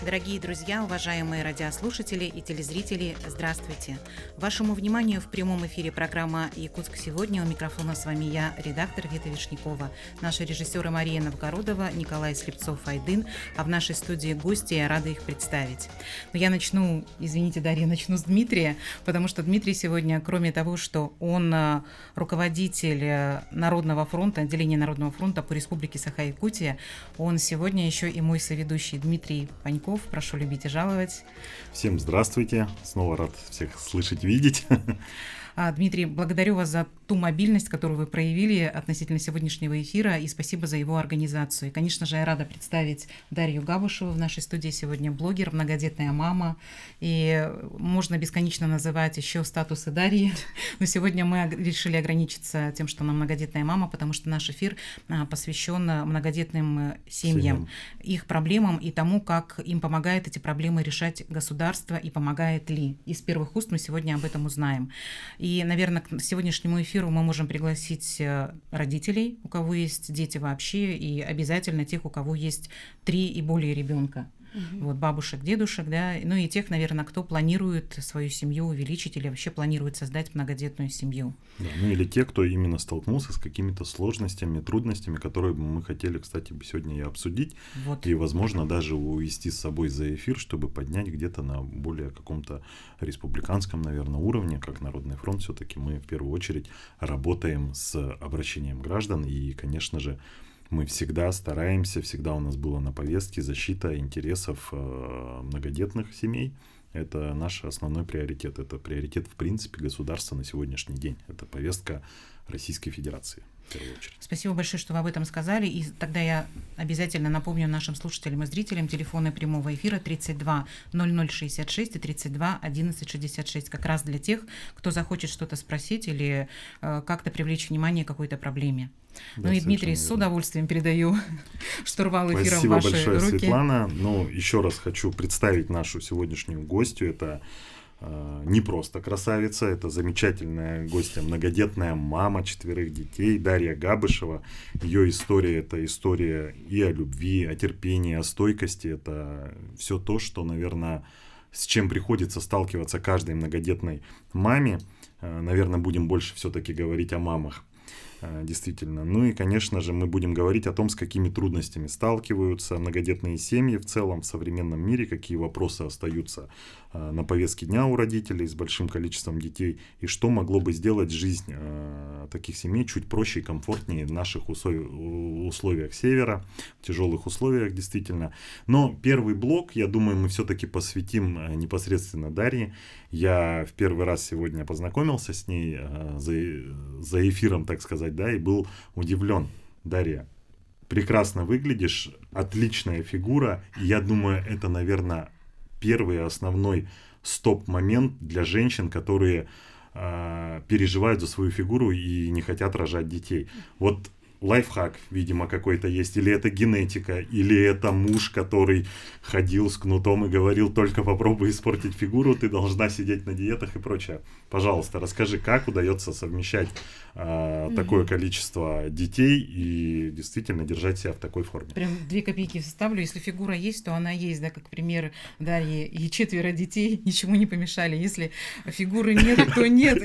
Дорогие друзья, уважаемые радиослушатели и телезрители, здравствуйте! Вашему вниманию в прямом эфире программа «Якутск сегодня». У микрофона с вами я, редактор Вита Вишнякова. Наши режиссеры Мария Новгородова, Николай Слепцов-Айдын, а в нашей студии гости, я рада их представить. Но я начну, извините, Дарья, начну с Дмитрия, потому что Дмитрий сегодня, кроме того, что он руководитель Народного фронта, отделения Народного фронта по Республике Саха-Якутия, он сегодня еще и мой соведущий Дмитрий Паньков. Прошу любить и жаловать. Всем здравствуйте. Снова рад всех слышать, видеть. Дмитрий, благодарю вас за ту мобильность, которую вы проявили относительно сегодняшнего эфира, и спасибо за его организацию. И, конечно же, я рада представить Дарью Габышеву в нашей студии сегодня, блогер, многодетная мама, и можно бесконечно называть еще статусы Дарьи, но сегодня мы решили ограничиться тем, что она многодетная мама, потому что наш эфир посвящен многодетным семьям, их проблемам и тому, как им помогает эти проблемы решать государство и помогает ли. Из первых уст мы сегодня об этом узнаем. И, наверное, к сегодняшнему эфиру мы можем пригласить родителей, у кого есть дети вообще, и обязательно тех, у кого есть 3 и более ребенка. Вот, бабушек, дедушек, да, ну и тех, наверное, кто планирует свою семью увеличить или вообще планирует создать многодетную семью. Да, ну или те, кто именно столкнулся с какими-то сложностями, трудностями, которые мы хотели, кстати, сегодня и обсудить, вот. И, возможно, даже увести с собой за эфир, чтобы поднять где-то на более каком-то республиканском, наверное, уровне, как Народный фронт, все-таки мы в первую очередь работаем с обращением граждан и, конечно же, мы всегда стараемся, всегда у нас было на повестке защита интересов многодетных семей. Это наш основной приоритет. Это приоритет, в принципе, государства на сегодняшний день. Это повестка Российской Федерации, в первую очередь. Спасибо большое, что вы об этом сказали. И тогда я обязательно напомню нашим слушателям и зрителям телефоны прямого эфира 32 0066 и 32 11 66. Как раз для тех, кто захочет что-то спросить или как-то привлечь внимание к какой-то проблеме. Да, ну и, Дмитрий, с удовольствием передаю штурвал эфира в ваши руки. Спасибо большое, Светлана. Ну, еще раз хочу представить нашу сегодняшнюю гостью. Это не просто красавица, это замечательная гостья, многодетная мама 4 детей, Дарья Габышева. Ее история — это история и о любви, о терпении, о стойкости. Это все то, что, наверное, с чем приходится сталкиваться каждой многодетной маме. Наверное, будем больше все-таки говорить о мамах. Действительно. Ну и, конечно же, мы будем говорить о том, с какими трудностями сталкиваются многодетные семьи в целом в современном мире, какие вопросы остаются на повестке дня у родителей с большим количеством детей, и что могло бы сделать жизнь таких семей чуть проще и комфортнее в наших условиях севера, в тяжелых условиях действительно. Но первый блок, я думаю, мы все-таки посвятим непосредственно Дарье. Я в первый раз сегодня познакомился с ней за эфиром, так сказать, да, и был удивлен. Дарья, прекрасно выглядишь, отличная фигура, и я думаю, это, наверное, первый основной стоп-момент для женщин, которые переживают за свою фигуру и не хотят рожать детей. Вот лайфхак, видимо, какой-то есть, или это генетика, или это муж, который ходил с кнутом и говорил: только попробуй испортить фигуру, ты должна сидеть на диетах и прочее. Пожалуйста, расскажи, как удается совмещать такое количество детей и действительно держать себя в такой форме. Прям 2 копейки вставлю. Если фигура есть, то она есть, да, как пример Дарьи, и 4 детей ничему не помешали. Если фигуры нет, то нет.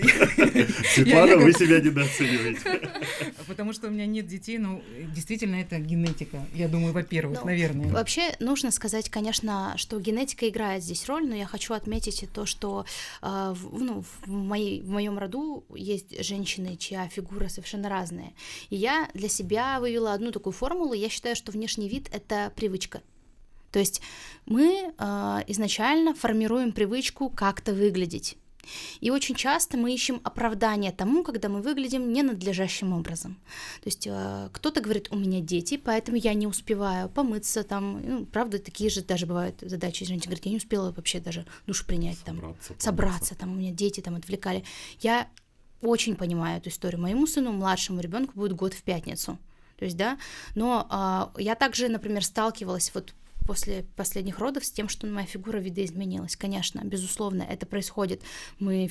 Светлана, вы себя недооцениваете. Потому что у меня нет детей, но действительно это генетика, я думаю, во-первых, наверное. Вообще нужно сказать, конечно, что генетика играет здесь роль, но я хочу отметить то, что в моем роду есть женщины, чья фигура совершенно разная. И я для себя вывела одну такую формулу. Я считаю, что внешний вид — это привычка. То есть мы изначально формируем привычку как-то выглядеть. И очень часто мы ищем оправдание тому, когда мы выглядим ненадлежащим образом. То есть кто-то говорит: у меня дети, поэтому я не успеваю помыться, там, ну, правда, такие же даже бывают задачи. Женщина говорит: я не успела вообще даже душ принять, собраться, там, у меня дети там отвлекали. Я очень понимаю эту историю. Моему сыну, младшему ребенку, будет год в пятницу. То есть, да, но я также, например, сталкивалась вот после последних родов с тем, что моя фигура видоизменилась. Конечно, безусловно, это происходит. Мы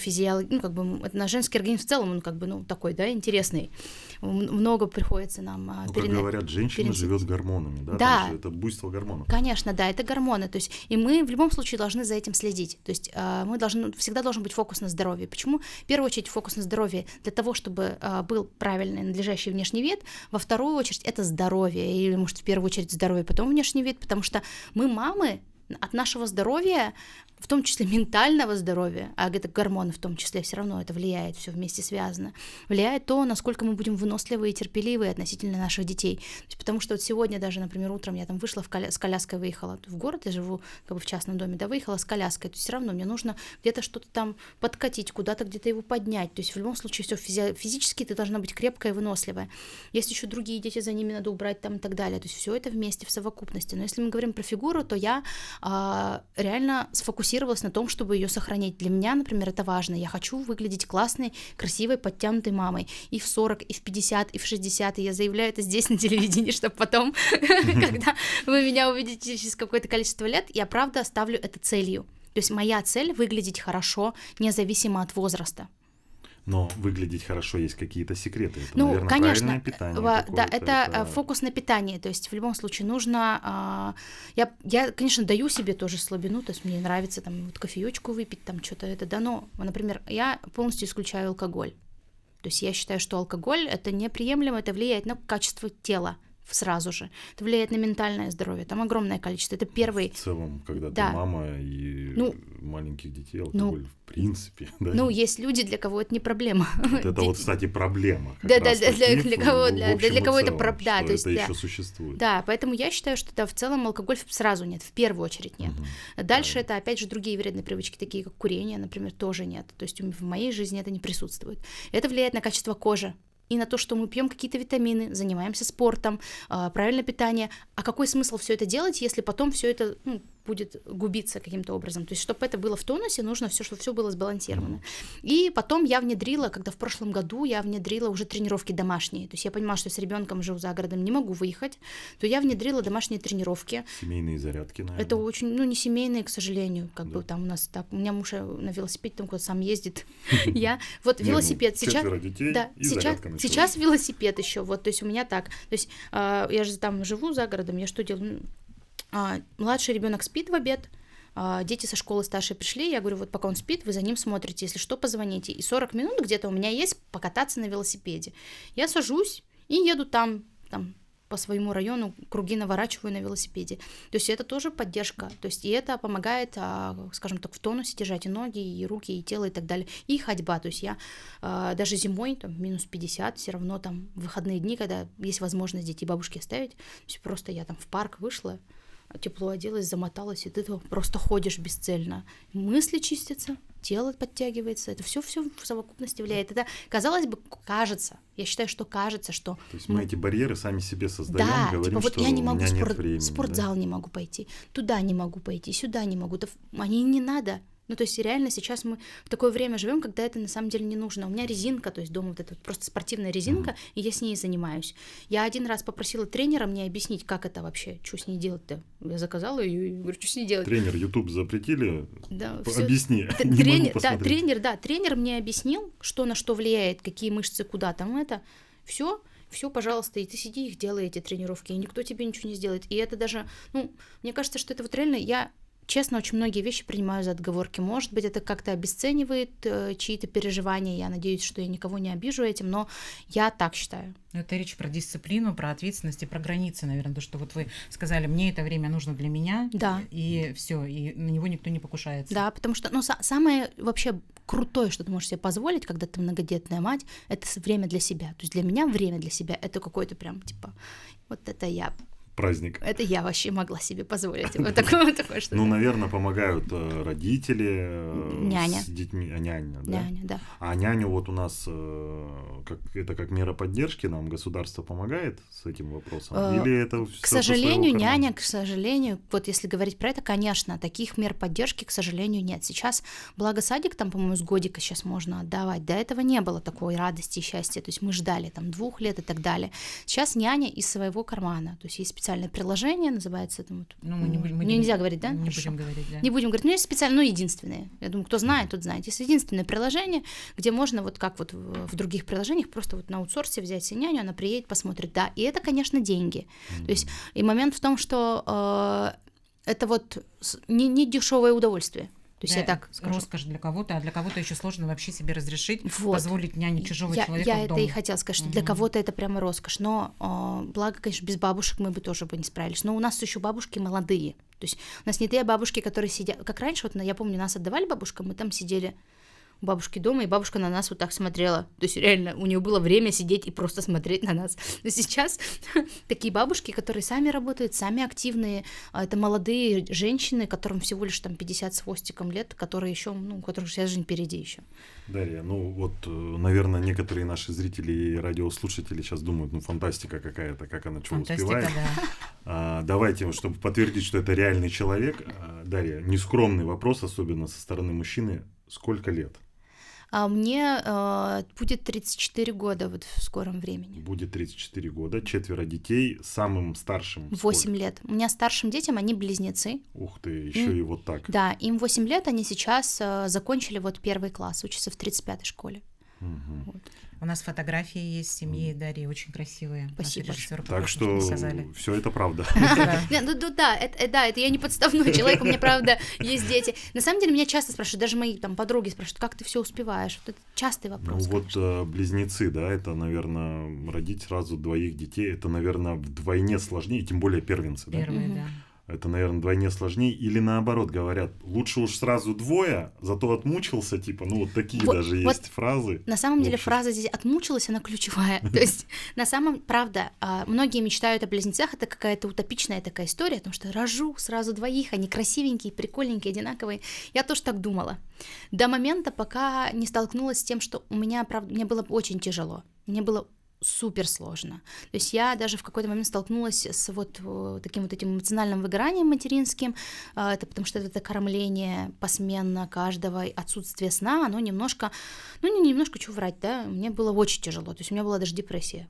наш женский организм в целом, он такой, да, интересный. Много приходится нам... Как говорят, женщина живет гормонами, да? Да. Это буйство гормонов. Конечно, да, это гормоны. То есть, и мы в любом случае должны за этим следить. То есть всегда должен быть фокус на здоровье. Почему? В первую очередь фокус на здоровье для того, чтобы был правильный, надлежащий внешний вид. Во вторую очередь это здоровье. Или, может, в первую очередь здоровье, потом внешний вид. Потому что мы, мамы, от нашего здоровья, в том числе ментального здоровья, а это гормоны в том числе, все равно это влияет, все вместе связано, влияет то, насколько мы будем выносливы и терпеливы относительно наших детей. То есть, потому что вот сегодня даже, например, утром я там вышла с коляской, выехала в город, я живу в частном доме, да, выехала с коляской, то есть все равно мне нужно где-то что-то там подкатить, куда-то где-то его поднять, то есть в любом случае все физически ты должна быть крепкая и выносливая. Есть еще другие дети, за ними надо убрать там и так далее, то есть все это вместе в совокупности. Но если мы говорим про фигуру, то я реально сфокусировалась на том, чтобы ее сохранить. Для меня, например, это важно. Я хочу выглядеть классной, красивой, подтянутой мамой. И в 40, и в 50, и в 60. И я заявляю это здесь на телевидении, чтобы потом, когда вы меня увидите через какое-то количество лет, я правда ставлю это целью. То есть моя цель — выглядеть хорошо, независимо от возраста. Но выглядеть хорошо, есть какие-то секреты. Это, ну, наверное, конечно, правильное питание. Да, это фокус на питание. То есть в любом случае нужно... Я, конечно, даю себе тоже слабину, то есть мне нравится там вот кофеечку выпить, там что-то это, да, но, например, я полностью исключаю алкоголь. То есть я считаю, что алкоголь — это неприемлемо, это влияет на качество тела сразу же. Это влияет на ментальное здоровье. Там огромное количество. Это первый... В целом, когда ты мама и маленьких детей, алкоголь в принципе. Да? Есть люди, для кого это не проблема. Вот это вот, кстати, проблема. Для кого это проблема. Да, то есть это еще существует. Да, поэтому я считаю, что в целом алкоголь сразу нет, в первую очередь нет. Дальше это, опять же, другие вредные привычки, такие как курение, например, тоже нет. То есть в моей жизни это не присутствует. Это влияет на качество кожи и на то, что мы пьем какие-то витамины, занимаемся спортом, правильное питание. А какой смысл все это делать, если потом все это будет губиться каким-то образом? То есть, чтобы это было в тонусе, нужно чтобы все было сбалансировано. И потом я внедрила, когда в прошлом году я внедрила уже тренировки домашние. То есть я понимала, что с ребенком живу за городом, не могу выехать, то я внедрила домашние тренировки. Семейные зарядки, наверное. Это очень, не семейные, к сожалению, там у нас так. У меня муж на велосипеде там куда-то сам ездит. Я велосипед сейчас. Да, сейчас велосипед еще. Вот, то есть у меня так. То есть я же там живу за городом, я что делаю? Младший ребенок спит в обед, дети со школы старшие пришли, я говорю, вот пока он спит, вы за ним смотрите, если что, позвоните. И 40 минут где-то у меня есть покататься на велосипеде. Я сажусь и еду там по своему району, круги наворачиваю на велосипеде. То есть это тоже поддержка. То есть и это помогает, скажем так, в тонусе держать и ноги, и руки, и тело, и так далее. И ходьба. То есть я даже зимой, минус 50, все равно там в выходные дни, когда есть возможность детей бабушки оставить, то есть просто я там в парк вышла, тепло оделась, замоталась, и ты просто ходишь бесцельно. Мысли чистятся, тело подтягивается, это все в совокупности влияет. Это, казалось бы, кажется, я считаю, что кажется, что... То есть мы эти барьеры сами себе создаем, говорим, вот что я не могу у меня нет времени. В спортзал не могу пойти, туда не могу пойти, сюда не могу, они не надо. То есть реально сейчас мы в такое время живем, когда это на самом деле не нужно. У меня резинка, то есть дома вот эта просто спортивная резинка, и я с ней занимаюсь. Я один раз попросила тренера мне объяснить, как это вообще, что с ней делать-то. Я заказала ее и говорю, что с ней делать. Тренер, YouTube запретили, объясни. Тренер мне объяснил, что на что влияет, какие мышцы куда там это. Все, пожалуйста, и ты сиди их делай, эти тренировки, и никто тебе ничего не сделает. И это даже, мне кажется, что это вот реально честно, очень многие вещи принимаю за отговорки. Может быть, это как-то обесценивает чьи-то переживания. Я надеюсь, что я никого не обижу этим, но я так считаю. Это речь про дисциплину, про ответственность и про границы, наверное. То, что вот вы сказали, мне это время нужно для меня, и все, и на него никто не покушается. Да, потому что самое вообще крутое, что ты можешь себе позволить, когда ты многодетная мать, это время для себя. То есть для меня время для себя — это какой-то прям, вот это я... Праздник. Это я вообще могла себе позволить. Вот такое что-то. Наверное, помогают родители няня. С детьми. Няня, да? Няня, да. А няню вот у нас как мера поддержки нам государство помогает с этим вопросом? Или это к сожалению, няня, к сожалению, вот если говорить про это, конечно, таких мер поддержки, к сожалению, нет. Сейчас, благо, садик там, по-моему, с годика сейчас можно отдавать. До этого не было такой радости и счастья. То есть мы ждали 2 лет и так далее. Сейчас няня из своего кармана. То есть есть специальное приложение, называется это вот, Ну, мы не будем, нельзя говорить, да? Не Хорошо. будем говорить, да. Не будем говорить, но есть специально, но единственное. Я думаю, кто знает, тот знает. Есть единственное приложение, где можно вот как вот в других приложениях просто вот на аутсорсе взять себе няню, она приедет, посмотрит. Да, и это, конечно, деньги. То есть и момент в том, что это вот не дешевое удовольствие. То есть Да, я так скажу. роскошь для кого-то, а для кого-то еще сложно вообще себе разрешить Вот. позволить няне чужого человека Я в дом. это и хотела сказать, что для кого-то это прямо роскошь, но благо, конечно, без бабушек мы бы тоже бы не справились. Но у нас еще бабушки молодые. То есть у нас не те бабушки, которые сидят... Как раньше, вот я помню, нас отдавали бабушкам, мы там сидели у бабушки дома, и бабушка на нас вот так смотрела. То есть реально у нее было время сидеть и просто смотреть на нас. Но сейчас такие бабушки, которые сами работают, сами активные, это молодые женщины, которым всего лишь там 50 с хвостиком лет, которые еще, ну, у которых вся жизнь впереди еще. Дарья, ну вот, наверное, некоторые наши зрители и радиослушатели сейчас думают, ну, фантастика какая-то, как она что успевает. Да. Давайте, чтобы подтвердить, что это реальный человек, Дарья, нескромный вопрос, особенно со стороны мужчины, сколько лет? Мне будет 34 года вот в скором времени. Будет 34 года, 4 детей, самым старшим 8 лет. У меня старшим детям, они близнецы. Ух ты, еще и вот так. Да, им 8 лет, они сейчас закончили вот 1 класс, учатся в 35-й школе. Угу. Вот. У нас фотографии есть семьи Дарьи, очень красивые. Спасибо. Наши режиссеры Так показали, что сказали. все это правда. Да, это я не подставной человек, у меня правда есть дети. На самом деле меня часто спрашивают, даже мои там подруги спрашивают, как ты все успеваешь? Вот это частый Ну вопрос. вот близнецы, да, это, наверное, родить сразу 2 детей, это, наверное, вдвойне сложнее, тем более первенцы, да? Первые, да. Это, наверное, вдвойне сложнее. Или наоборот говорят, лучше уж сразу 2, зато отмучился, типа, ну вот такие Вот- даже вот есть фразы. На самом деле общем. фраза здесь «отмучилась», она ключевая. То есть, на самом... Правда, многие мечтают о близнецах, это какая-то утопичная такая история, потому что рожу сразу 2, они красивенькие, прикольненькие, одинаковые. Я тоже так думала. До момента, пока не столкнулась с тем, что у меня, правда, мне было очень тяжело. Мне было супер сложно. То есть я даже в какой-то момент столкнулась с вот таким вот этим эмоциональным выгоранием материнским, это потому что это кормление посменно каждого, отсутствие сна, оно немножко, ну не немножко, что врать, да, мне было очень тяжело, то есть у меня была даже депрессия.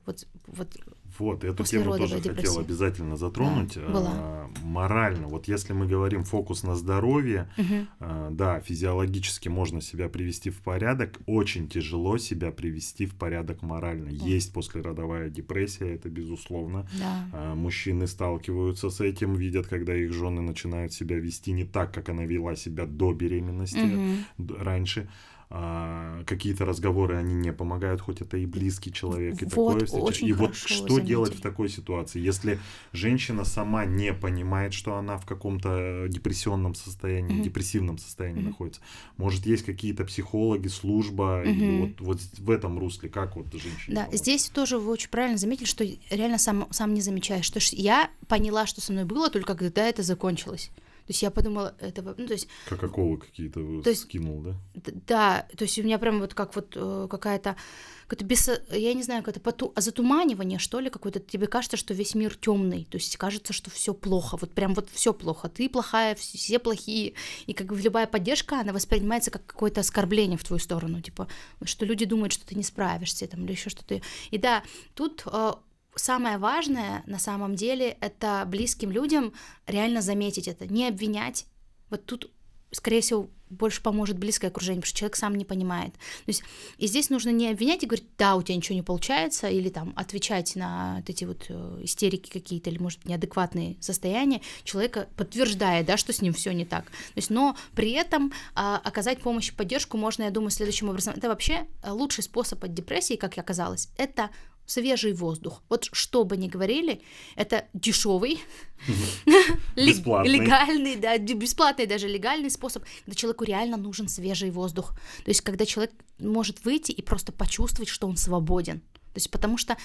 Вот, эту тему Послеродовая тоже депрессия. хотел обязательно затронуть. Да, была. Морально, вот если мы говорим фокус на здоровье, Мгм. да, физиологически можно себя привести в порядок, очень тяжело себя привести в порядок морально. Есть послеродовая депрессия, это безусловно. Да. Мужчины сталкиваются с этим, видят, когда их жены начинают себя вести не так, как она вела себя до беременности, Мгм. раньше. Какие-то разговоры, они не помогают, хоть это и близкий человек, и Вот, такое встреча. очень И вот хорошо что заметили. делать в такой ситуации, если женщина сама не понимает, что она в каком-то депрессионном состоянии, Мгм. депрессивном состоянии Мгм. находится? Может, есть какие-то психологи, служба, или вот в этом русле, как вот женщине Да, помочь? здесь тоже вы очень правильно заметили, что реально сам не замечаешь, что я поняла, что со мной было, только когда это закончилось. То есть я подумала, ну, то есть, Как оковы какие-то То есть- скинул, да? да, то есть у меня прям вот как вот какая-то я не знаю, какое-то затуманивание, что ли, какое-то, тебе кажется, что весь мир темный, то есть кажется, что все плохо, вот прям вот все плохо, ты плохая, все плохие, и как бы любая поддержка, она воспринимается как какое-то оскорбление в твою сторону, типа, что люди думают, что ты не справишься, там, или еще что-то. И да, тут самое важное на самом деле это близким людям реально заметить это, не обвинять. Вот тут, скорее всего, больше поможет близкое окружение, потому что человек сам не понимает. То есть, и здесь нужно не обвинять и говорить, да, у тебя ничего не получается, или там отвечать на вот эти вот истерики какие-то, или, может, неадекватные состояния человека, подтверждая, да, что с ним все не так. То есть, но при этом оказать помощь и поддержку можно, я думаю, следующим образом. Это вообще лучший способ от депрессии, как оказалось, это свежий воздух. Вот что бы ни говорили, это дешевый, Бесплатный. легальный, да, бесплатный даже легальный способ, когда человеку реально нужен свежий воздух. То есть когда человек может выйти и просто почувствовать, что он свободен. То есть потому что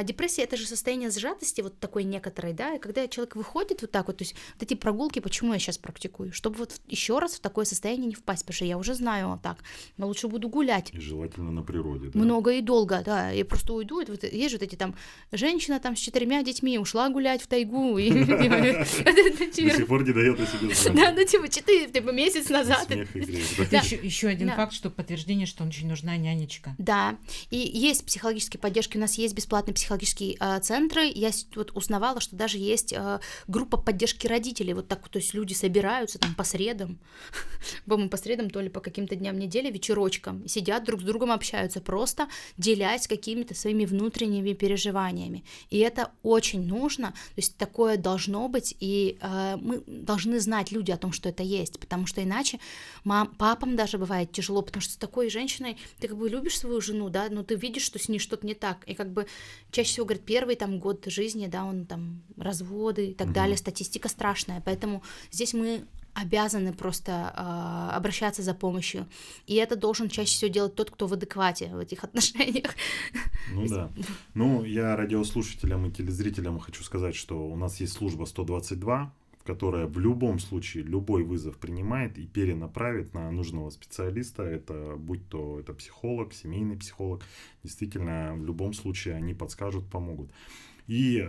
депрессия — это же состояние сжатости вот такой некоторой, да, и когда человек выходит вот так вот, то есть вот эти прогулки, почему я сейчас практикую? Чтобы вот еще раз в такое состояние не впасть, потому что я уже знаю вот так, я лучше буду гулять. И желательно на природе, да? Много и долго, да, я просто уйду, есть же вот эти там, женщина там с 4 детьми ушла гулять в тайгу, и До сих пор не дает о себе знать. да, ну типа 4 месяц назад. Смех и грех, да. Да. Еще один Да. факт, что подтверждение, что очень нужна нянечка. Да, и есть психологическая поддержка поддержки, у нас есть бесплатные психологические центры. Я вот узнавала, что даже есть группа поддержки родителей. Вот так, то есть люди собираются там по средам, по-моему, по средам, то ли по каким-то дням недели, вечерочкам, сидят друг с другом, общаются, просто делясь какими-то своими внутренними переживаниями. И это очень нужно, то есть такое должно быть, и мы должны знать, люди, о том, что это есть, потому что иначе папам даже бывает тяжело, потому что с такой женщиной ты как бы любишь свою жену, да, но ты видишь, что с ней что-то не так, и как бы чаще всего, говорят, первый там год жизни, да, он там разводы и так далее, статистика страшная, поэтому здесь мы обязаны просто обращаться за помощью. И это должен чаще всего делать тот, кто в адеквате в этих отношениях. Ну да. Ну, я радиослушателям и телезрителям хочу сказать, что у нас есть служба 122, которая в любом случае любой вызов принимает и перенаправит на нужного специалиста. Это будь то это психолог, семейный психолог. Действительно, в любом случае они подскажут, помогут. И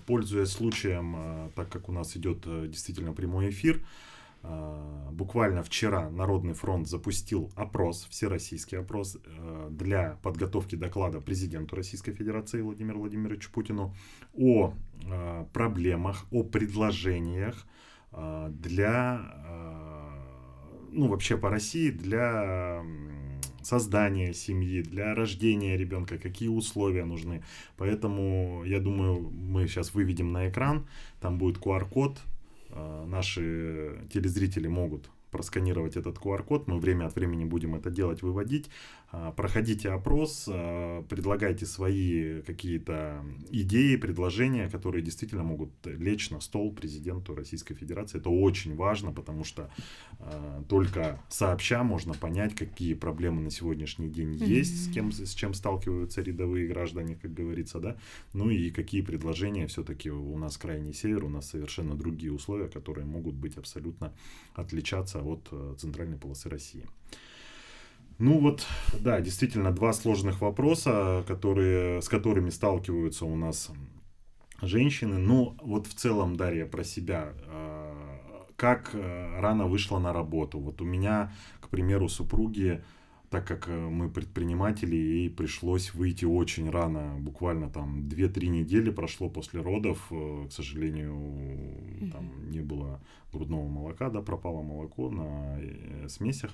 пользуясь случаем, так как у нас идет действительно прямой эфир, буквально вчера Народный фронт запустил опрос, всероссийский опрос для подготовки доклада президенту Российской Федерации Владимиру Владимировичу Путину о проблемах, о предложениях для, ну вообще по России, для создания семьи, для рождения ребенка, какие условия нужны. Поэтому, я думаю, мы сейчас выведем на экран, там будет QR-код, наши телезрители могут просканировать этот QR-код, мы время от времени будем это делать, выводить. Проходите опрос, предлагайте свои какие-то идеи, предложения, которые действительно могут лечь на стол президенту Российской Федерации. Это очень важно, потому что только сообща можно понять, какие проблемы на сегодняшний день есть, с чем сталкиваются рядовые граждане, как говорится, да. Ну и какие предложения, все-таки у нас крайний север, у нас совершенно другие условия, которые могут быть абсолютно отличаться от центральной полосы России. Ну вот, да, действительно, два сложных вопроса, с которыми сталкиваются у нас женщины. Ну, вот в целом, Дарья, про себя. Как рано вышла на работу? Вот у меня, к примеру, супруги, так как мы предприниматели, ей пришлось выйти очень рано, буквально там 2-3 недели прошло после родов, к сожалению, там не было грудного молока, да, пропало молоко на смесях,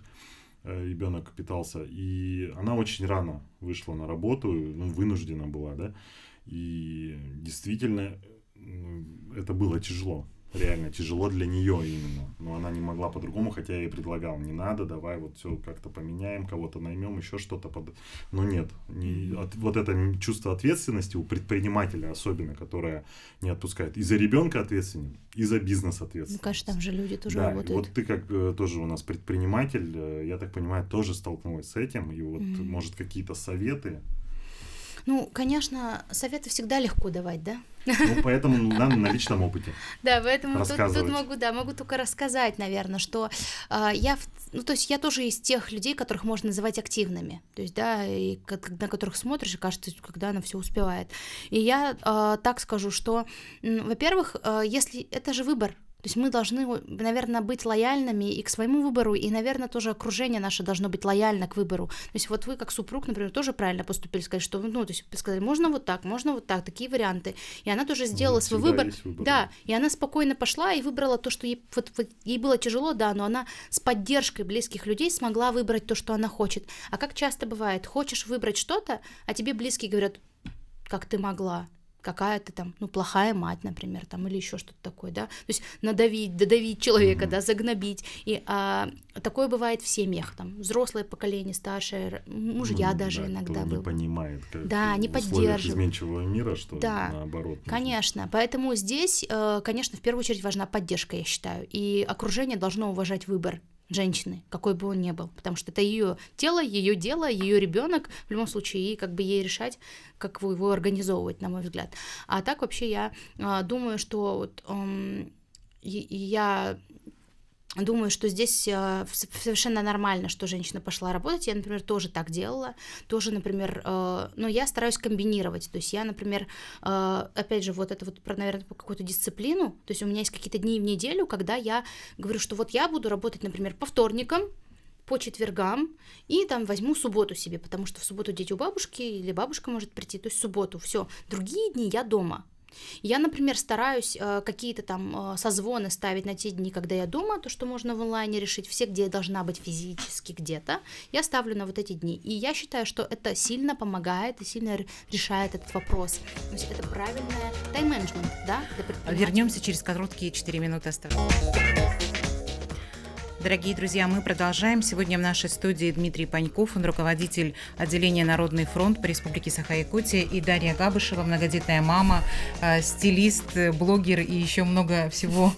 ребенок питался, и она очень рано вышла на работу, ну, вынуждена была, да, и действительно это было тяжело. Реально тяжело для нее именно. Но она не могла по-другому, хотя я ей предлагал, не надо, давай вот все как-то поменяем, кого-то наймем, еще что-то. Но нет. Вот это чувство ответственности у предпринимателя особенно, которое не отпускает. И за ребенка ответственен, и за бизнес ответственен. Ну, конечно, там же люди тоже да, работают. Вот ты как тоже у нас предприниматель, я так понимаю, тоже столкнулась с этим. И вот, может, какие-то советы? Ну, конечно, советы всегда легко давать, да? Ну, поэтому надо на личном опыте. Да, поэтому тут могу только рассказать, наверное, что я тоже из тех людей, которых можно называть активными, то есть, да, и на которых смотришь, и кажется, когда она все успевает. И я так скажу, что, во-первых, если это же выбор. То есть мы должны, наверное, быть лояльными и к своему выбору, и, наверное, тоже окружение наше должно быть лояльно к выбору. То есть вот вы, как супруг, например, тоже правильно поступили, сказать, что, ну, то есть сказали, можно вот так, такие варианты. И она тоже сделала свой выбор. Да, и она спокойно пошла и выбрала то, что ей, вот ей было тяжело, да, но она с поддержкой близких людей смогла выбрать то, что она хочет. А как часто бывает, хочешь выбрать что-то, а тебе близкие говорят, как ты могла? Какая ты там, ну, плохая мать, например, там, или еще что-то такое, да, то есть додавить человека, да, загнобить, и такое бывает в семьях, там, взрослое поколение, старшее, мужья даже иногда не понимает, как не в условиях поддерживает изменчивого мира, что наоборот. Конечно, поэтому здесь, конечно, в первую очередь важна поддержка, я считаю, и окружение должно уважать выбор женщины, какой бы он ни был, потому что это ее тело, ее дело, ее ребенок, в любом случае, и как бы ей решать, как его организовывать, на мой взгляд. А так вообще я думаю, что вот, я думаю, что здесь совершенно нормально, что женщина пошла работать. Я, например, тоже так делала. Тоже, например, но я стараюсь комбинировать. То есть я, например, опять же, вот это вот про, наверное, какую-то дисциплину. То есть у меня есть какие-то дни в неделю, когда я говорю, что вот я буду работать, например, по вторникам, по четвергам и там возьму субботу себе, потому что в субботу дети у бабушки или бабушка может прийти, то есть в субботу, все. Другие дни я дома. Я, например, стараюсь какие-то там созвоны ставить на те дни, когда я дома, то, что можно в онлайне решить, все, где я должна быть физически где-то, я ставлю на вот эти дни. И я считаю, что это сильно помогает и сильно решает этот вопрос. То есть это правильное тайм-менеджмент, да? Вернемся через короткие 4 минуты. Дорогие друзья, мы продолжаем. Сегодня в нашей студии Дмитрий Паньков, он руководитель отделения «Народный фронт» по Республике Саха-Якутия, и Дарья Габышева, многодетная мама, стилист, блогер и еще много всего,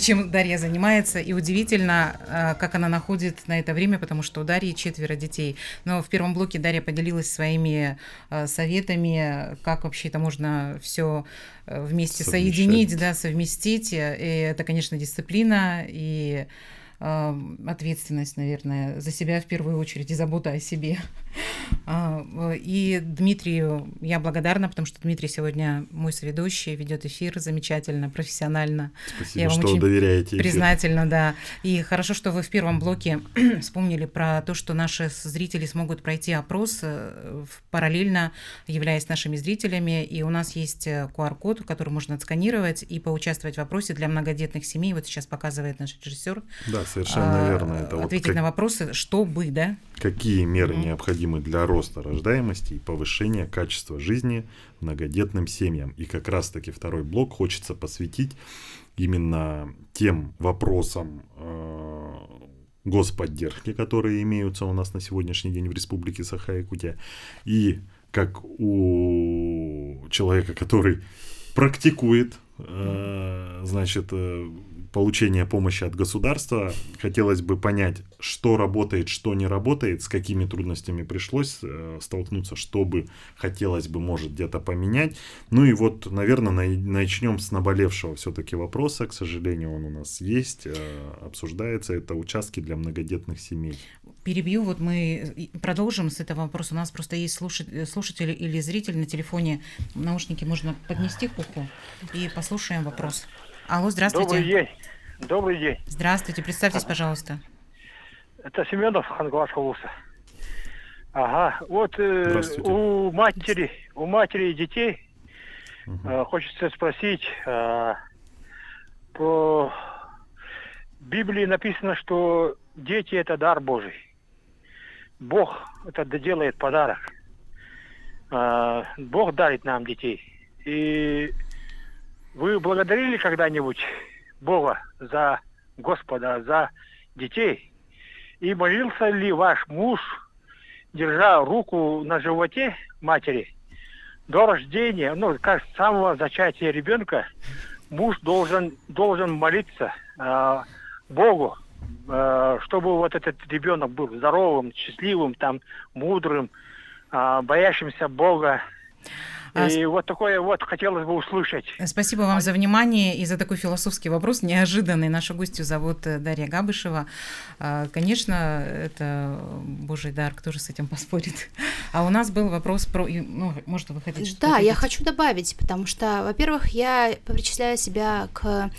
чем Дарья занимается. И удивительно, как она находит на это время, потому что у Дарьи 4 детей. Но в первом блоке Дарья поделилась своими советами, как вообще это можно все вместе соединить, да, совместить. И это, конечно, дисциплина и ответственность, наверное, за себя в первую очередь и забота о себе. И Дмитрию я благодарна, потому что Дмитрий сегодня мой соведущий, ведет эфир замечательно, профессионально. Спасибо, я вам что очень доверяете. Признательна, да. И хорошо, что вы в первом блоке вспомнили про то, что наши зрители смогут пройти опрос параллельно, являясь нашими зрителями. И у нас есть QR-код, который можно отсканировать и поучаствовать в опросе для многодетных семей. Вот сейчас показывает наш режиссер. Да, совершенно верно. Это ответить на вопросы, чтобы, да? Какие меры необходимы для роста рождаемости и повышения качества жизни многодетным семьям. И как раз-таки второй блок хочется посвятить именно тем вопросам господдержки, которые имеются у нас на сегодняшний день в Республике Саха-Якутия. И как у человека, который практикует, значит, получение помощи от государства, хотелось бы понять, что работает, что не работает, с какими трудностями пришлось столкнуться, что бы хотелось бы, может, где-то поменять. Ну и вот, наверное, начнем с наболевшего все-таки вопроса. К сожалению, он у нас есть, обсуждается. Это участки для многодетных семей. Перебью, вот мы продолжим с этого вопроса. У нас просто есть слушатель или зритель на телефоне. Наушники можно поднести к уху и послушаем вопрос. Алло, здравствуйте. Добрый день. Добрый день. Здравствуйте, представьтесь, пожалуйста. Это Семенов, Хангаласская область. Ага, вот у матери и детей хочется спросить, по Библии написано, что дети — это дар Божий. Бог это делает подарок. Бог дарит нам детей. И вы благодарили когда-нибудь Бога за Господа, за детей? И молился ли ваш муж, держа руку на животе матери, до рождения, ну, как с самого зачатия ребенка, муж должен молиться Богу, чтобы вот этот ребенок был здоровым, счастливым, там, мудрым, боящимся Бога. И вот такое вот хотелось бы услышать. Спасибо вам за внимание и за такой философский вопрос, неожиданный. Нашу гостью зовут Дарья Габышева. Конечно, это Божий дар, кто же с этим поспорит. А у нас был вопрос про... Ну, может, вы хотите что-то Да, я хочу добавить, потому что, во-первых, я причисляю себя как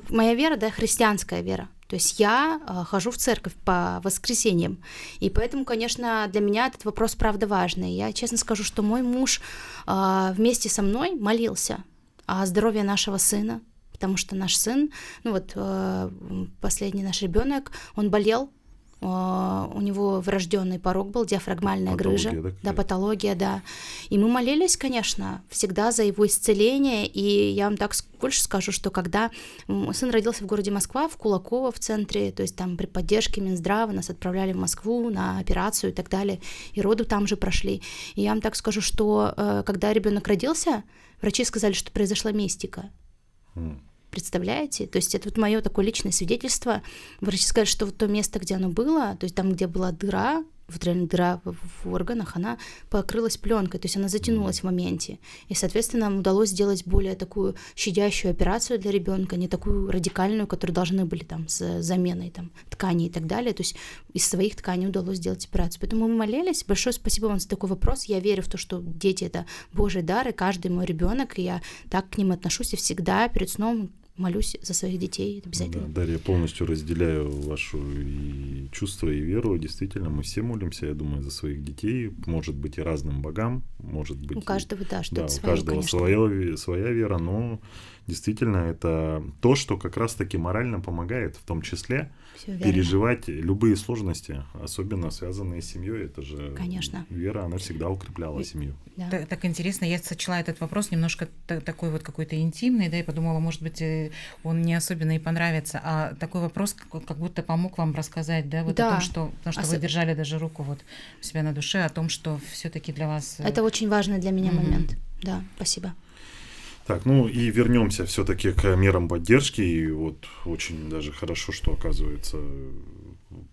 моя вера, да, христианская вера. То есть я хожу в церковь по воскресеньям, и поэтому, конечно, для меня этот вопрос правда важный. Я честно скажу, что мой муж вместе со мной молился о здоровье нашего сына, потому что наш сын, ну вот последний наш ребенок, он болел. У него врожденный порок был, диафрагмальная грыжа. Да, патология, да. И мы молились, конечно, всегда за его исцеление. И я вам так больше скажу, что когда сын родился в городе Москва, в Кулаково, в центре, то есть там при поддержке Минздрава нас отправляли в Москву на операцию и так далее, и роды там же прошли. И я вам так скажу, что когда ребенок родился, врачи сказали, что произошла мистика. Представляете? То есть это вот мое такое личное свидетельство. Врачи сказали, что вот то место, где оно было, то есть там, где была дыра, вот реально дыра в органах, она покрылась пленкой, то есть она затянулась в моменте. И, соответственно, нам удалось сделать более такую щадящую операцию для ребенка, не такую радикальную, которую должны были там с заменой там тканей и так далее. То есть из своих тканей удалось сделать операцию. Поэтому мы молились. Большое спасибо вам за такой вопрос. Я верю в то, что дети — это Божий дар, и каждый мой ребенок, и я так к ним отношусь, и всегда перед сном молюсь за своих детей, это Да, обязательно. Дарья, полностью разделяю вашу и чувство, и веру. Действительно, мы все молимся, я думаю, за своих детей. Может быть, и разным богам, может быть... У каждого, да, что-то у свое, каждого конечно. своя вера, но действительно это то, что как раз-таки морально помогает, в том числе Всё верно. переживать любые сложности, особенно связанные с семьей. Это же Конечно. вера, она всегда укрепляла семью. Да. Так интересно, я сочла этот вопрос немножко такой вот какой-то интимный, да, и подумала, может быть, он не особенно и понравится, а такой вопрос как будто помог вам рассказать, да, вот Да. о том, что, потому что вы держали даже руку вот у себя на душе, о том, что все-таки для вас... Это очень важный для меня момент. Да, спасибо. Так, ну и вернемся все-таки к мерам поддержки. И вот очень даже хорошо, что, оказывается,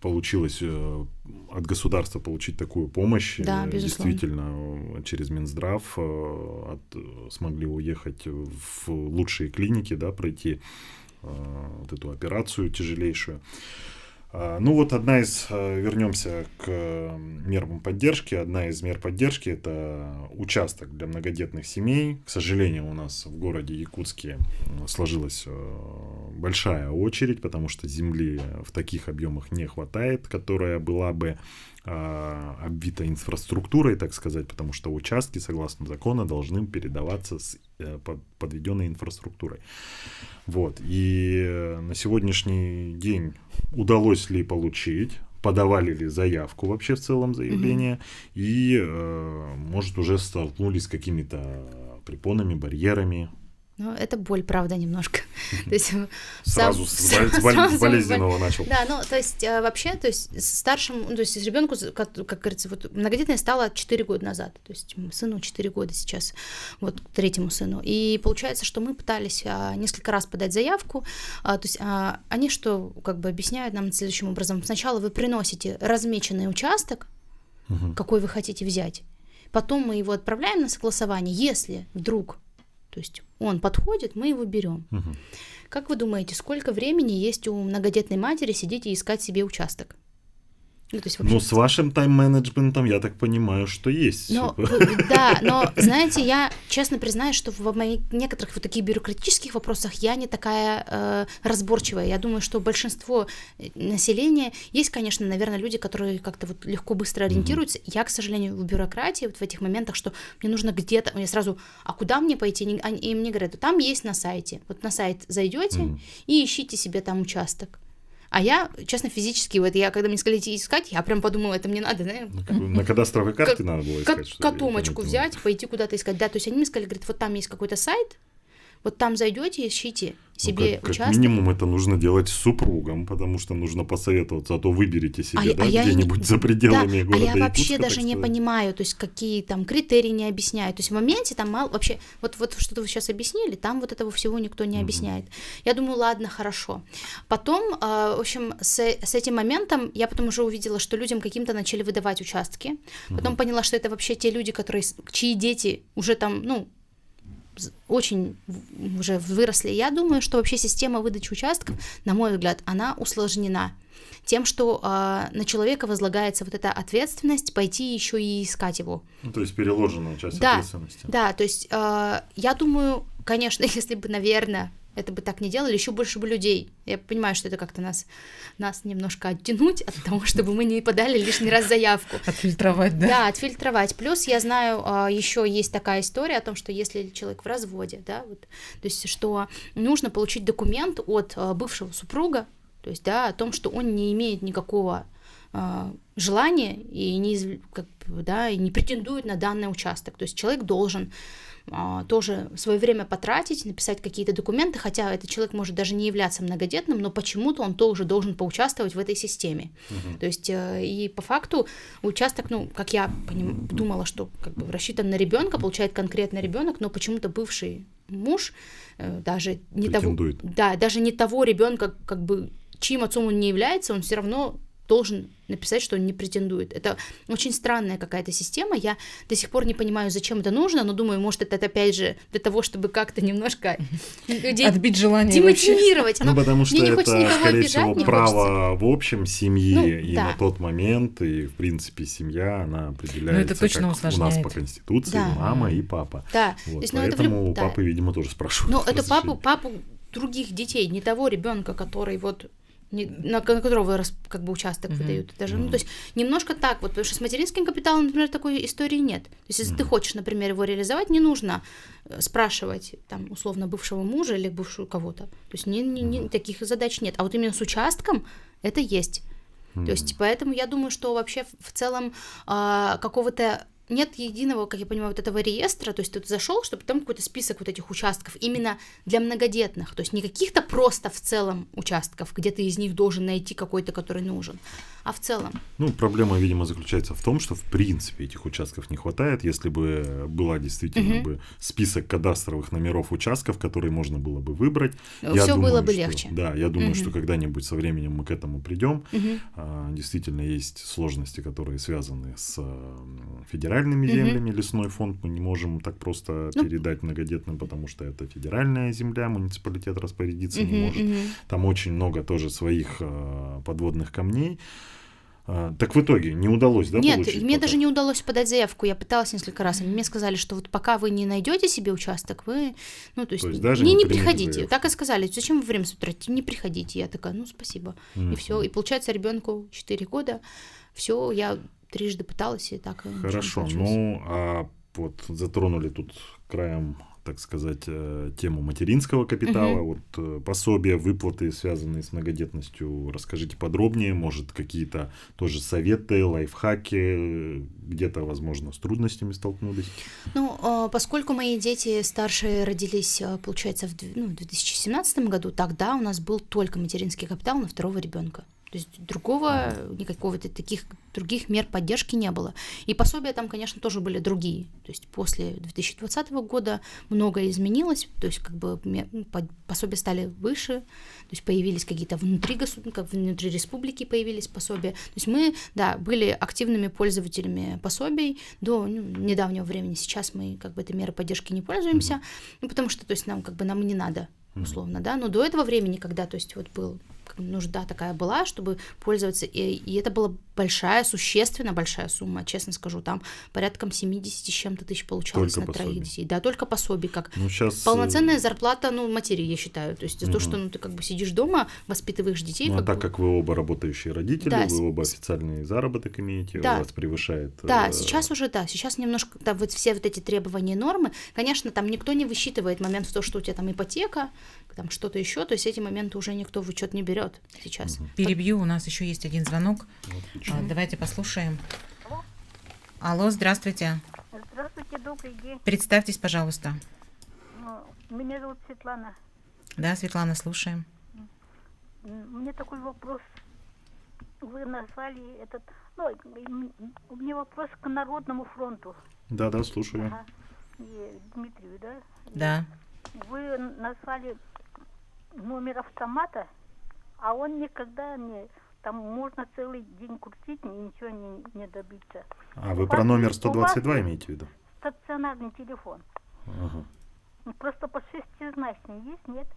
получилось от государства получить такую помощь. Да, безусловно. Действительно, через Минздрав смогли уехать в лучшие клиники, да, пройти вот эту операцию тяжелейшую. Ну вот вернемся к мерам поддержки. Одна из мер поддержки – это участок для многодетных семей. К сожалению, у нас в городе Якутске сложилась большая очередь, потому что земли в таких объемах не хватает, которая была бы обвита инфраструктурой, так сказать, потому что участки, согласно закону, должны передаваться с подведенной инфраструктурой. Вот. И на сегодняшний день удалось ли получить, подавали ли заявку вообще в целом заявление, и, может, уже столкнулись с какими-то препонами, барьерами. Ну, это боль, правда, немножко. То есть Сразу с болезненного начал. Да, ну, то есть вообще, то есть старшему, то есть ребенку, как говорится, вот многодетная стала 4 года назад, то есть сыну 4 года сейчас, вот третьему сыну. И получается, что мы пытались несколько раз подать заявку, то есть они что, как бы объясняют нам следующим образом. Сначала вы приносите размеченный участок, какой вы хотите взять, потом мы его отправляем на согласование, если вдруг, то есть он подходит, мы его берем. Как вы думаете, сколько времени есть у многодетной матери сидеть и искать себе участок? Ну, то есть вообще... Ну, с вашим тайм-менеджментом, я так понимаю, что есть. Да, но, знаете, я честно признаюсь, что в некоторых вот таких бюрократических вопросах я не такая разборчивая. Я думаю, что большинство населения... Есть, конечно, наверное, люди, которые как-то вот легко, быстро ориентируются. Я, к сожалению, в бюрократии, вот в этих моментах, что мне нужно где-то... Я сразу, а куда мне пойти? И мне говорят, там есть на сайте. Вот на сайт зайдете и ищите себе там участок. А я, честно, физически, вот я, когда мне сказали идти искать, я прям подумала, это мне надо, да? На кадастровой карте надо было искать. Котомочку взять, пойти куда-то искать. Да, то есть они мне сказали, говорят, вот там есть какой-то сайт, вот там зайдете, ищите себе участок. Как минимум это нужно делать с супругом, потому что нужно посоветоваться, а то выберите себе где-нибудь за пределами города Якутска. А я вообще Якутска, даже не понимаю, то есть какие там критерии не объясняют. То есть в моменте там мало вообще, вот что-то вы сейчас объяснили, там вот этого всего никто не объясняет. Я думаю, ладно, хорошо. Потом, в общем, с этим моментом я потом уже увидела, что людям каким-то начали выдавать участки. Потом поняла, что это вообще те люди, чьи дети уже там, ну, очень уже выросли. Я думаю, что вообще система выдачи участков, на мой взгляд, она усложнена тем, что на человека возлагается вот эта ответственность пойти еще и искать его. Ну, то есть переложенная часть ответственности. Да, то есть я думаю, конечно, если бы, наверное, это бы так не делали, еще больше бы людей. Я понимаю, что это как-то нас немножко оттянуть от того, чтобы мы не подали лишний раз заявку. Отфильтровать, да? Да, отфильтровать. Плюс я знаю, еще есть такая история о том, что если человек в разводе, да, вот, то есть что нужно получить документ от бывшего супруга, то есть, да, о том, что он не имеет никакого желания и не претендует на данный участок. То есть человек должен тоже свое время потратить, написать какие-то документы, хотя этот человек может даже не являться многодетным, но почему-то он тоже должен поучаствовать в этой системе. То есть и по факту участок, ну, как я думала, что как бы рассчитан на ребенка, получает конкретно ребенок, но почему-то бывший муж даже не того ребенка, как бы чьим отцом он не является, он все равно должен написать, что он не претендует. Это очень странная какая-то система. Я до сих пор не понимаю, зачем это нужно, но думаю, может, это опять же для того, чтобы как-то немножко людей отбить желание демотивировать. Ну, потому что это, скорее всего, право в общем семьи, и на тот момент, и, в принципе, семья, она определяется, как у нас по Конституции, мама и папа. Да. Вот. Поэтому у папы, видимо, тоже спрашивают. Ну, это папу других детей, не того ребенка, который вот на которого как бы участок выдают. Даже, ну, то есть немножко так вот, потому что с материнским капиталом, например, такой истории нет. То есть если ты хочешь, например, его реализовать, не нужно спрашивать там условно бывшего мужа или бывшую кого-то. То есть таких задач нет. А вот именно с участком это есть. То есть поэтому я думаю, что вообще в целом какого-то нет единого, как я понимаю, вот этого реестра, то есть ты зашел, чтобы там какой-то список вот этих участков именно для многодетных, то есть не каких-то просто в целом участков, где ты из них должен найти какой-то, который нужен, а в целом. Ну, проблема, видимо, заключается в том, что в принципе этих участков не хватает. Если бы была действительно бы список кадастровых номеров участков, которые можно было бы выбрать, все было бы легче. Да, я думаю, что когда-нибудь со временем мы к этому придем. Действительно, есть сложности, которые связаны с федеральными землями. Лесной фонд мы не можем так просто передать многодетным, потому что это федеральная земля, муниципалитет распорядиться не может. Там очень много тоже своих подводных камней. Так в итоге не удалось, да, Нет, получить? мне даже не удалось подать заявку, я пыталась несколько раз, они мне сказали, что вот пока вы не найдете себе участок, вы, ну, то есть даже не не приходите, заявку. так и сказали, зачем вы время тратите, не приходите, я такая, ну, спасибо, и все, и получается ребенку 4 года, все, я трижды пыталась, и так. Хорошо, ну, а вот затронули тут краем, так сказать, тему материнского капитала, вот пособия, выплаты, связанные с многодетностью. Расскажите подробнее, может, какие-то тоже советы, лайфхаки, где-то, возможно, с трудностями столкнулись? Ну, поскольку мои дети старшие родились, получается, в 2017 году, тогда у нас был только материнский капитал на второго ребенка. То есть другого, никакого-то таких других мер поддержки не было. И пособия там, конечно, тоже были другие. То есть после 2020 года многое изменилось, то есть как бы пособия стали выше, то есть появились какие-то внутри республики появились пособия. То есть мы, да, были активными пользователями пособий до недавнего времени. Сейчас мы как бы этой мерой поддержки не пользуемся, ну, потому что, то есть нам как бы нам и не надо, условно, да. Но до этого времени, когда, то есть вот был нужда такая была, чтобы пользоваться, и это была большая, существенно большая сумма, честно скажу, там порядком 70 с чем-то тысяч получалось только на троих детей. Да, только пособий, как полноценная зарплата, ну, матери, я считаю, то есть за то, что ну, ты как бы сидишь дома, воспитываешь детей. Ну, а так как вы оба работающие родители, да, вы оба официальный заработок имеете, да, у вас превышает... Да, сейчас уже, да, сейчас немножко, да, вот все вот эти требования, нормы, конечно, там никто не высчитывает момент в то, что у тебя там ипотека, там что-то еще, то есть эти моменты уже никто в учет не берет сейчас. Перебью, у нас еще есть один звонок. Давайте послушаем. Алло, здравствуйте. Здравствуйте, добрый день. Представьтесь, пожалуйста. Меня зовут Светлана. Да, Светлана, слушаем. У меня такой вопрос. Вы назвали этот... Ну, у меня вопрос к Народному фронту. Да, слушаю. Ага. И Дмитрию, да? Да. Вы назвали номер автомата, а он никогда не... Там можно целый день крутить, ничего не добиться. А вы про номер 122 имеете в виду? Стационарный телефон. Ага. Просто по шестизначный есть, нет?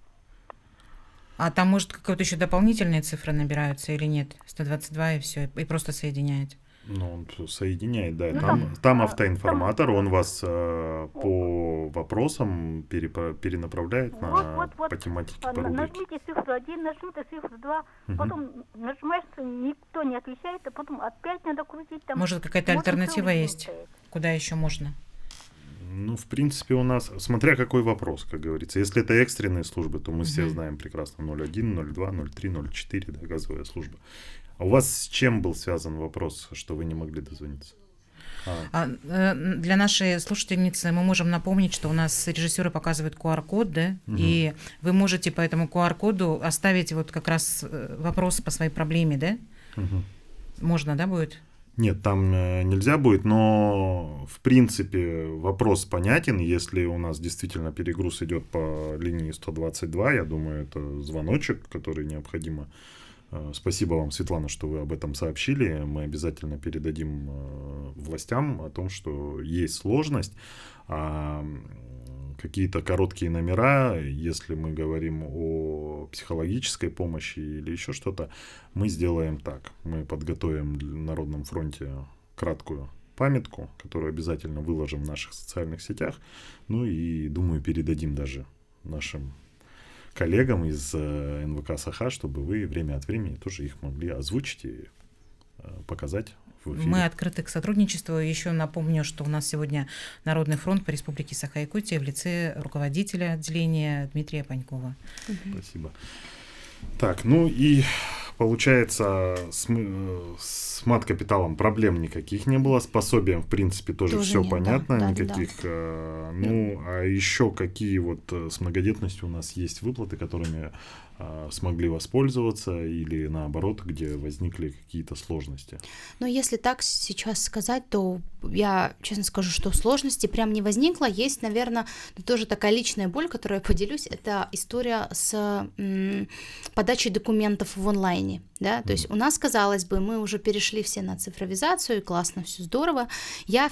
А там, может, какие-то еще дополнительные цифры набираются или нет? 122 и все, и просто соединяет. Ну, он соединяет, да. Там автоинформатор, он вас по вопросам перенаправляет по тематике, по рубрике. Нажмите цифру 1, нажмите цифру 2, потом нажимаешь, никто не отвечает, а потом опять надо крутить. Там, может, какая-то альтернатива есть? Куда еще можно? Ну, в принципе, у нас, смотря какой вопрос, как говорится. Если это экстренные службы, то мы все знаем прекрасно 01, 02, 03, 04, да, газовая служба. А у вас с чем был связан вопрос, что вы не могли дозвониться? Для нашей слушательницы мы можем напомнить, что у нас режиссеры показывают QR-код, да, и вы можете по этому QR-коду оставить вот как раз вопрос по своей проблеме, да? Можно, да, будет? Нет, там нельзя будет, но в принципе вопрос понятен. Если у нас действительно перегруз идет по линии 122, я думаю, это звоночек, который необходимо. Спасибо вам, Светлана, что вы об этом сообщили. Мы обязательно передадим властям о том, что есть сложность. Какие-то короткие номера, если мы говорим о психологической помощи или еще что-то, мы сделаем так. Мы подготовим в Народном фронте краткую памятку, которую обязательно выложим в наших социальных сетях. Ну и, думаю, передадим даже нашим коллегам из НВК «Саха», чтобы вы время от времени тоже их могли озвучить и показать в эфире. Мы открыты к сотрудничеству. Еще напомню, что у нас сегодня Народный фронт по Республике Саха-Якутия в лице руководителя отделения Дмитрия Панькова. Спасибо. Так, ну и получается, с мат-капиталом проблем никаких не было, с пособием, в принципе, тоже все нет, понятно, да, никаких. Ну, а еще какие вот с многодетностью у нас есть выплаты, которыми смогли воспользоваться, или наоборот, где возникли какие-то сложности? Но если так сейчас сказать, то я честно скажу, что сложности прям не возникло. Есть, наверное, тоже такая личная боль, которой я поделюсь. Это история с подачей документов в онлайне. Да? То есть у нас, казалось бы, мы уже перешли все на цифровизацию, классно, все здорово. Я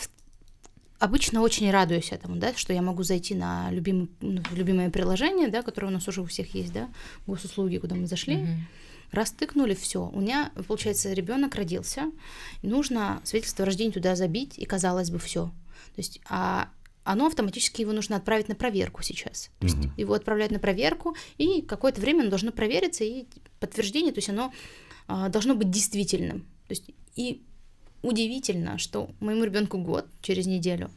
обычно очень радуюсь этому, да, что я могу зайти на любимое приложение, да, которое у нас уже у всех есть, да, госуслуги, куда мы зашли, раз тыкнули, все. У меня, получается, ребенок родился, нужно свидетельство о рождении туда забить, и казалось бы, все. То есть, оно автоматически его нужно отправить на проверку сейчас. То есть его отправляют на проверку, и какое-то время оно должно провериться, и подтверждение, то есть оно должно быть действительным. То есть, и удивительно, что моему ребенку год, через неделю,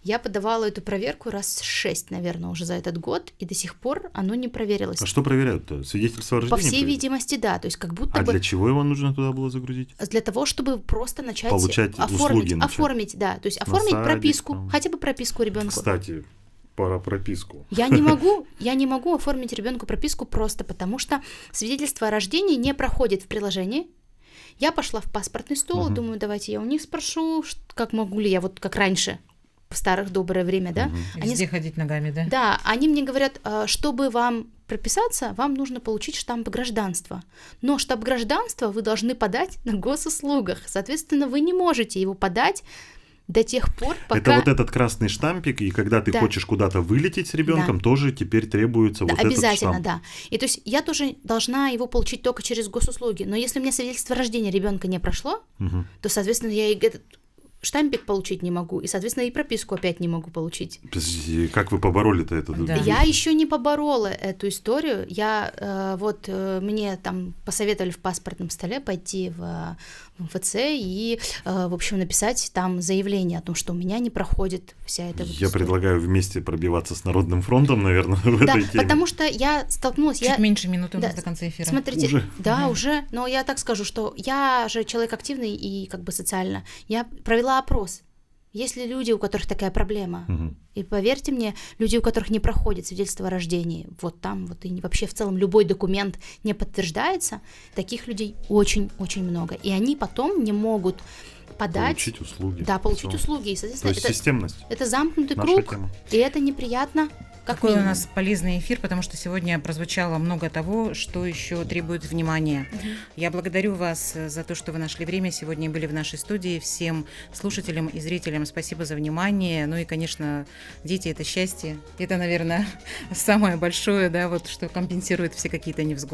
я подавала эту проверку раз 6, наверное, уже за этот год, и до сих пор оно не проверилось. А что проверяют-то? Свидетельство о рождении? По всей проверяют? видимости, да. То есть как будто бы... для чего его нужно туда было загрузить? Для того, чтобы просто начать Получать услуги начать. оформить, да. То есть оформить садик, прописку, там. хотя бы прописку ребенку. Кстати, про прописку. Я не могу оформить ребенку прописку просто потому, что свидетельство о рождении не проходит в приложении. Я пошла в паспортный стол, думаю, давайте я у них спрошу, как могу ли я, вот как раньше, в старых доброе время, да? Везде ходить ногами, да? Да, они мне говорят, чтобы вам прописаться, вам нужно получить штамп гражданства. Но штамп гражданства вы должны подать на госуслугах. Соответственно, вы не можете его подать до тех пор, пока... Это вот этот красный штампик, и когда ты хочешь куда-то вылететь с ребенком, тоже теперь требуется вот этот штамп. Обязательно, да. И то есть я тоже должна его получить только через госуслуги. Но если у меня свидетельство о рождении ребенка не прошло, то, соответственно, я и этот штампик получить не могу, и, соответственно, и прописку опять не могу получить. Подожди, как вы побороли-то это? Да. Я еще не поборола эту историю. Мне там посоветовали в паспортном столе пойти в МФЦ и, в общем, написать там заявление о том, что у меня не проходит вся эта Я предлагаю вместе пробиваться с Народным фронтом, наверное, в этой теме. Да, потому что я столкнулась... Чуть меньше минуты у нас до конца эфира. Смотрите, уже? Уже, но я так скажу, что я же человек активный и как бы социально. Я провела опрос. Есть ли люди, у которых такая проблема? И поверьте мне, люди, у которых не проходит свидетельство о рождении, вот там, вот и вообще в целом любой документ не подтверждается, таких людей очень-очень много. И они потом не могут подать... Получить услуги. Да, получить услуги. И, соответственно, то есть системность. Это замкнутый Наша круг, тема. и это неприятно. Какой у нас полезный эфир, потому что сегодня прозвучало много того, что еще требует внимания. Я благодарю вас за то, что вы нашли время сегодня и были в нашей студии. Всем слушателям и зрителям спасибо за внимание. Ну и, конечно, дети — это счастье. Это, наверное, самое большое, да, вот что компенсирует все какие-то невзгоды.